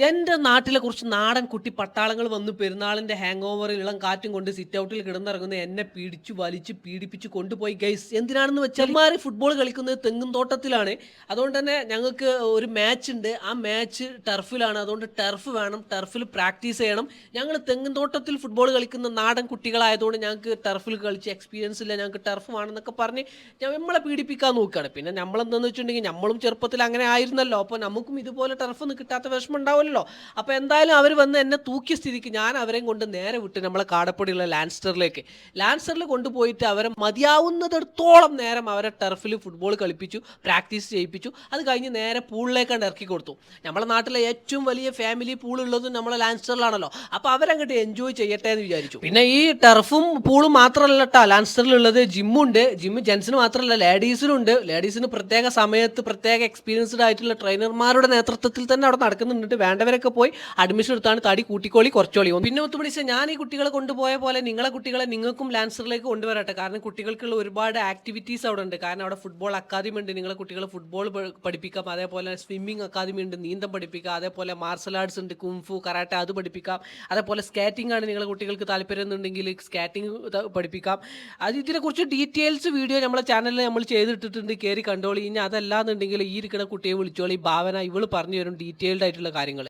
എൻ്റെ നാട്ടിലെ കുറച്ച് നാടൻ കുട്ടി പട്ടാളങ്ങൾ വന്ന് പെരുന്നാളിൻ്റെ ഹാങ് ഓവറിൽ ഇളം കാറ്റും കൊണ്ട് സിറ്റ് ഔട്ടിൽ കിടന്നിറങ്ങുന്ന എന്നെ പിടിച്ചു വലിച്ച് പീഡിപ്പിച്ച് കൊണ്ടുപോയി ഗൈസ്. എന്തിനാണെന്ന് വെച്ചാൽ ഇമാര് ഫുട്ബോൾ കളിക്കുന്നത് തെങ്ങും തോട്ടത്തിലാണ്. അതുകൊണ്ട് തന്നെ ഞങ്ങൾക്ക് ഒരു മാച്ച് ഉണ്ട്. ആ മാച്ച് ടർഫിലാണ്. അതുകൊണ്ട് ടർഫ് വേണം, ടർഫിൽ പ്രാക്ടീസ് ചെയ്യണം. ഞങ്ങൾ തെങ്ങും തോട്ടത്തിൽ ഫുട്ബോൾ കളിക്കുന്ന നാടൻ കുട്ടികളായതുകൊണ്ട് ഞങ്ങൾക്ക് ടർഫിൽ കളിച്ച് എക്സ്പീരിയൻസ് ഇല്ല, ഞങ്ങൾക്ക് ടർഫ് വേണമെന്നൊക്കെ പറഞ്ഞ് നമ്മളെ പീഡിപ്പിക്കാൻ നോക്കുകയാണ്. പിന്നെ നമ്മളെന്താണെന്ന് വെച്ചിട്ടുണ്ടെങ്കിൽ നമ്മളും ചെറുപ്പത്തിൽ അങ്ങനെ ആയിരുന്നല്ലോ. അപ്പോൾ നമുക്കും ഇതുപോലെ ടർഫൊന്നും കിട്ടാത്ത വിഷമം ഉണ്ടാവില്ല. അപ്പോൾ എന്തായാലും അവർ വന്ന് എന്നെ തൂക്കിയ സ്ഥിതിക്ക് ഞാൻ അവരെയും കൊണ്ട് നേരെ വിട്ട് നമ്മളെ കാടപ്പടിയുള്ള ലാൻസ്റ്ററിൽ കൊണ്ടുപോയിട്ട് അവരെ മതിയാവുന്നതിടത്തോളം നേരം അവരെ ടർഫിൽ ഫുട്ബോൾ കളിപ്പിച്ചു, പ്രാക്ടീസ് ചെയ്യിപ്പിച്ചു. അത് കഴിഞ്ഞ് നേരെ പൂളിലേക്കാണ്ട് ഇറക്കി കൊടുത്തു. നമ്മളെ നാട്ടിലെ ഏറ്റവും വലിയ ഫാമിലി പൂളുള്ളതും നമ്മളെ ലാൻസ്റ്ററിലാണല്ലോ. അപ്പോൾ അവരങ്ങോട്ട് എൻജോയ് ചെയ്യട്ടെ എന്ന് വിചാരിച്ചു. പിന്നെ ഈ ടർഫും പൂളും മാത്രമല്ല കേട്ടോ ലാൻസ്റ്ററിലുള്ളത്, ജിമ്മുണ്ട്. ജിമ്മ് ജെൻസിന് മാത്രമല്ല ലേഡീസിനുണ്ട്. ലേഡീസിന് പ്രത്യേക സമയത്ത് പ്രത്യേക എക്സ്പീരിയൻസ്ഡ് ആയിട്ടുള്ള ട്രെയിനർമാരുടെ നേതൃത്വത്തിൽ തന്നെ അവിടെ നടക്കുന്നുണ്ട്. വേണ്ടവരൊക്കെ പോയി അഡ്മിഷൻ എടുത്താണ് തടി കൂട്ടിക്കോളി കുറച്ചോളി. പിന്നെ ഒത്തുപിടിച്ച് ഞാൻ ഈ കുട്ടികളെ കൊണ്ടുപോയ പോലെ നിങ്ങളെ കുട്ടികളെ നിങ്ങൾക്കും ലാൻസറിലേക്ക് കൊണ്ടുവരട്ടെ. കാരണം കുട്ടികൾക്കുള്ള ഒരുപാട് ആക്ടിവിറ്റീസ് അവിടെ ഉണ്ട്. കാരണം അവിടെ ഫുട്ബോൾ അക്കാദമി ഉണ്ട്, നിങ്ങളെ കുട്ടികളെ ഫുട്ബോൾ പഠിപ്പിക്കാം. അതേപോലെ സ്വിമ്മിങ് അക്കാദമി ഉണ്ട്, നീന്തം പഠിപ്പിക്കാം. അതേപോലെ മാർഷൽ ആർട്സ് ഉണ്ട്, കുംഫു കരാട്ടെ അത് പഠിപ്പിക്കാം. അതേപോലെ സ്കേറ്റിംഗ് ആണ് നിങ്ങളെ കുട്ടികൾക്ക് താല്പര്യം എന്നുണ്ടെങ്കിൽ സ്കേറ്റിംഗ് പഠിപ്പിക്കാം. ഇതിനെക്കുറിച്ച് ഡീറ്റെയിൽസ് വീഡിയോ നമ്മളെ ചാനലിൽ നമ്മൾ ചെയ്തിട്ടിട്ടുണ്ട്, കയറി കണ്ടോളി. ഇനി അതല്ലാന്നുണ്ടെങ്കിൽ ഈ ഇരിക്കുന്ന കുട്ടിയെ വിളിച്ചോളി, ഭാവന ഇവള് പറഞ്ഞു തരും ഡീറ്റെയിൽഡ് ആയിട്ടുള്ള കാര്യങ്ങൾ.